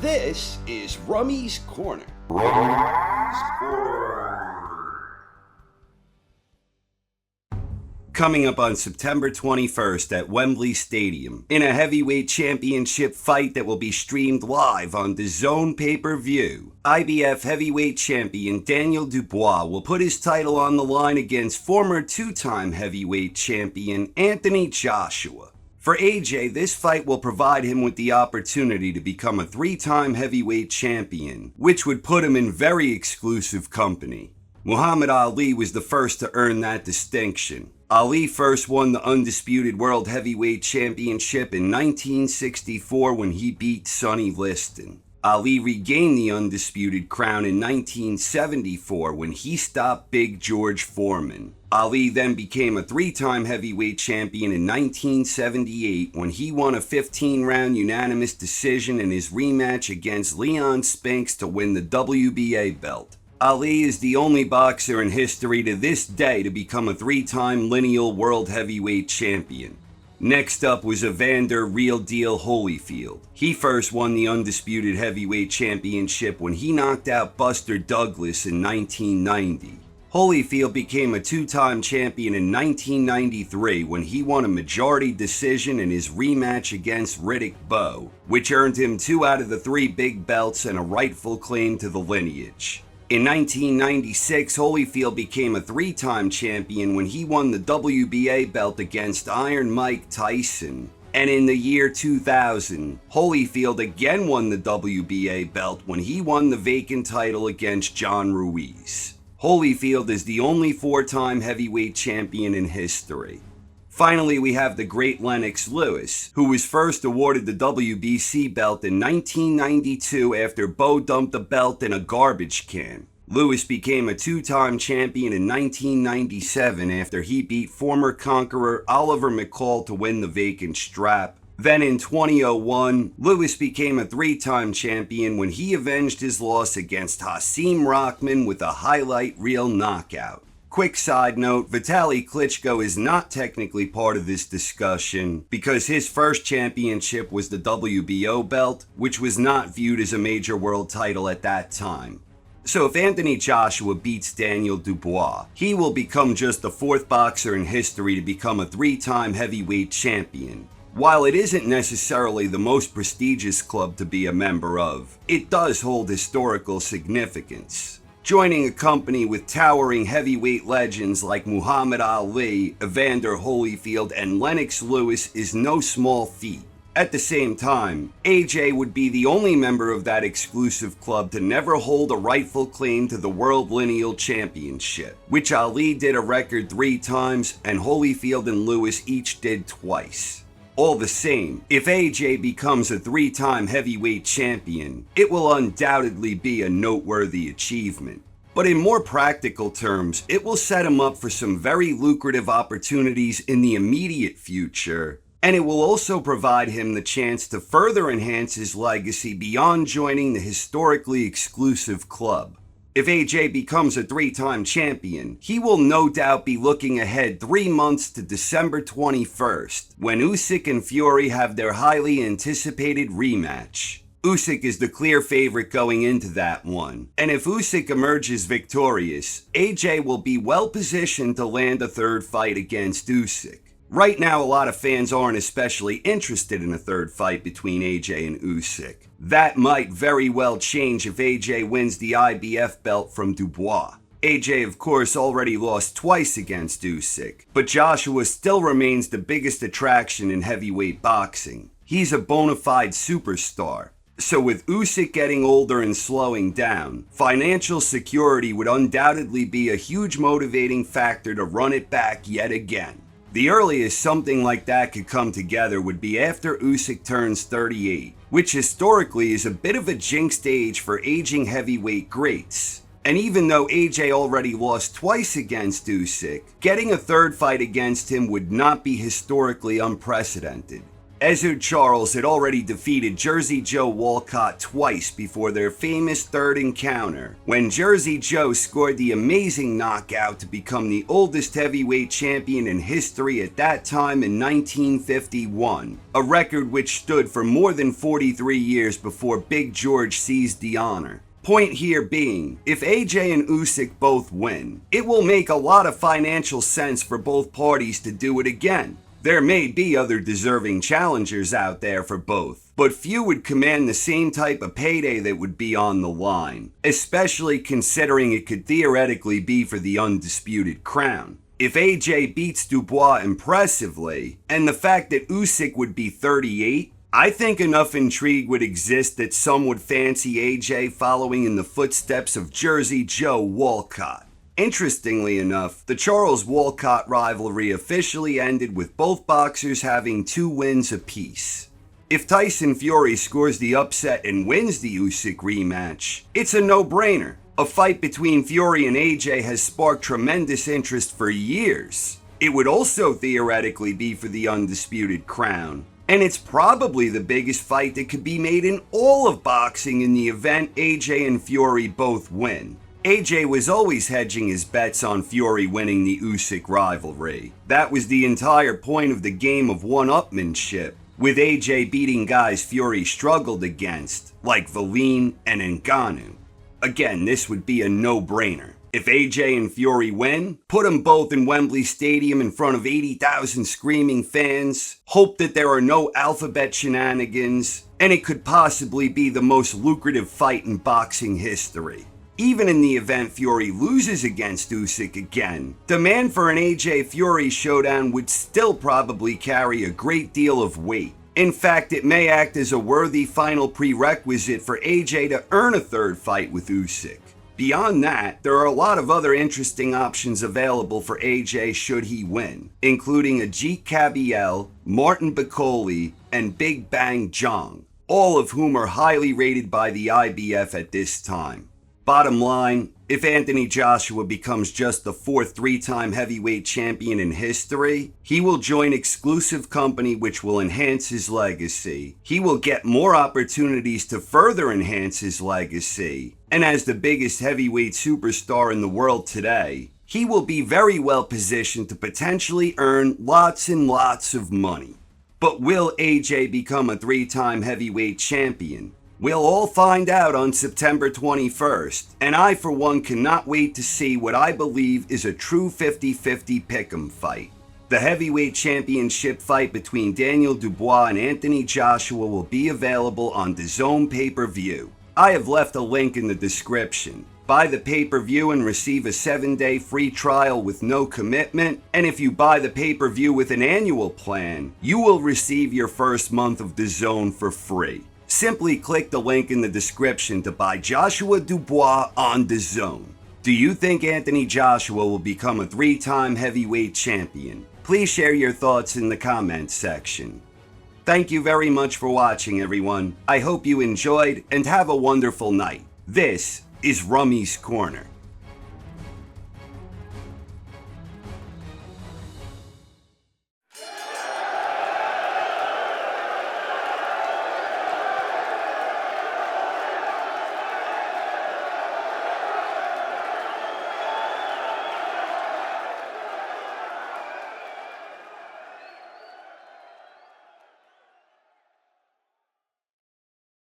This is Rummy's Corner. Coming up on September 21st at Wembley Stadium, in a heavyweight championship fight that will be streamed live on DAZN pay-per-view, IBF heavyweight champion Daniel Dubois will put his title on the line against former two-time heavyweight champion Anthony Joshua. For AJ, this fight will provide him with the opportunity to become a three-time heavyweight champion, which would put him in very exclusive company. Muhammad Ali was the first to earn that distinction. Ali first won the undisputed World Heavyweight Championship in 1964 when he beat Sonny Liston. Ali regained the undisputed crown in 1974 when he stopped Big George Foreman. Ali then became a three-time heavyweight champion in 1978 when he won a 15-round unanimous decision in his rematch against Leon Spinks to win the WBA belt. Ali is the only boxer in history to this day to become a three-time lineal world heavyweight champion. Next up was Evander Real Deal Holyfield. He first won the undisputed heavyweight championship when he knocked out Buster Douglas in 1990. Holyfield became a two-time champion in 1993 when he won a majority decision in his rematch against Riddick Bowe, which earned him 2 out of the 3 big belts and a rightful claim to the lineage. In 1996, Holyfield became a three-time champion when he won the WBA belt against Iron Mike Tyson. And in the year 2000, Holyfield again won the WBA belt when he won the vacant title against John Ruiz. Holyfield is the only 4-time heavyweight champion in history. Finally, we have the great Lennox Lewis, who was first awarded the WBC belt in 1992 after Bo dumped the belt in a garbage can. Lewis became a 2-time champion in 1997 after he beat former conqueror Oliver McCall to win the vacant strap. Then in 2001, Lewis became a 3-time champion when he avenged his loss against Hasim Rahman with a highlight reel knockout. Quick side note, Vitaly Klitschko is not technically part of this discussion because his first championship was the WBO belt, which was not viewed as a major world title at that time. So if Anthony Joshua beats Daniel Dubois, he will become just the 4th boxer in history to become a 3-time heavyweight champion. While it isn't necessarily the most prestigious club to be a member of, it does hold historical significance. Joining a company with towering heavyweight legends like Muhammad Ali, Evander Holyfield, and Lennox Lewis is no small feat. At the same time, AJ would be the only member of that exclusive club to never hold a rightful claim to the World Lineal Championship, which Ali did a record 3 times and Holyfield and Lewis each did twice. All the same, if AJ becomes a 3-time heavyweight champion, it will undoubtedly be a noteworthy achievement. But in more practical terms, it will set him up for some very lucrative opportunities in the immediate future, and it will also provide him the chance to further enhance his legacy beyond joining the historically exclusive club. If AJ becomes a 3-time champion, he will no doubt be looking ahead 3 months to December 21st, when Usyk and Fury have their highly anticipated rematch. Usyk is the clear favorite going into that one, and if Usyk emerges victorious, AJ will be well positioned to land a 3rd fight against Usyk. Right now, a lot of fans aren't especially interested in a 3rd fight between AJ and Usyk. That might very well change if AJ wins the IBF belt from Dubois. AJ, of course, already lost twice against Usyk, but Joshua still remains the biggest attraction in heavyweight boxing. He's a bona fide superstar. So with Usyk getting older and slowing down, financial security would undoubtedly be a huge motivating factor to run it back yet again. The earliest something like that could come together would be after Usyk turns 38, which historically is a bit of a jinxed age for aging heavyweight greats. And even though AJ already lost twice against Usyk, getting a 3rd fight against him would not be historically unprecedented. Ezzard Charles had already defeated Jersey Joe Walcott twice before their famous third encounter, when Jersey Joe scored the amazing knockout to become the oldest heavyweight champion in history at that time in 1951, a record which stood for more than 43 years before Big George seized the honor. Point here being, if AJ and Usyk both win, it will make a lot of financial sense for both parties to do it again. There may be other deserving challengers out there for both, but few would command the same type of payday that would be on the line, especially considering it could theoretically be for the undisputed crown. If AJ beats Dubois impressively, and the fact that Usyk would be 38, I think enough intrigue would exist that some would fancy AJ following in the footsteps of Jersey Joe Walcott. Interestingly enough, the Charles-Walcott rivalry officially ended with both boxers having 2 wins apiece. If Tyson Fury scores the upset and wins the Usyk rematch, it's a no-brainer. A fight between Fury and AJ has sparked tremendous interest for years. It would also theoretically be for the undisputed crown. And it's probably the biggest fight that could be made in all of boxing in the event AJ and Fury both win. AJ was always hedging his bets on Fury winning the Usyk rivalry. That was the entire point of the game of one-upmanship, with AJ beating guys Fury struggled against, like Valine and Ngannou. Again, this would be a no-brainer. If AJ and Fury win, put them both in Wembley Stadium in front of 80,000 screaming fans, hope that there are no alphabet shenanigans, and it could possibly be the most lucrative fight in boxing history. Even in the event Fury loses against Usyk again, demand for an AJ Fury showdown would still probably carry a great deal of weight. In fact, it may act as a worthy final prerequisite for AJ to earn a third fight with Usyk. Beyond that, there are a lot of other interesting options available for AJ should he win, including Ajit Kabiel, Martin Bakole, and Big Bang Jong, all of whom are highly rated by the IBF at this time. Bottom line, if Anthony Joshua becomes just the 4th 3-time heavyweight champion in history, he will join exclusive company which will enhance his legacy. He will get more opportunities to further enhance his legacy. And as the biggest heavyweight superstar in the world today, he will be very well positioned to potentially earn lots and lots of money. But will AJ become a 3-time heavyweight champion? We'll all find out on September 21st, and I for one cannot wait to see what I believe is a true 50-50 pick'em fight. The heavyweight championship fight between Daniel Dubois and Anthony Joshua will be available on DAZN pay-per-view. I have left a link in the description. Buy the pay-per-view and receive a 7-day free trial with no commitment, and if you buy the pay-per-view with an annual plan, you will receive your first month of DAZN for free. Simply click the link in the description to buy Joshua-Dubois on DAZN. Do you think Anthony Joshua will become a 3-time heavyweight champion? Please share your thoughts in the comments section. Thank you very much for watching, everyone. I hope you enjoyed and have a wonderful night. This is Rummy's Corner.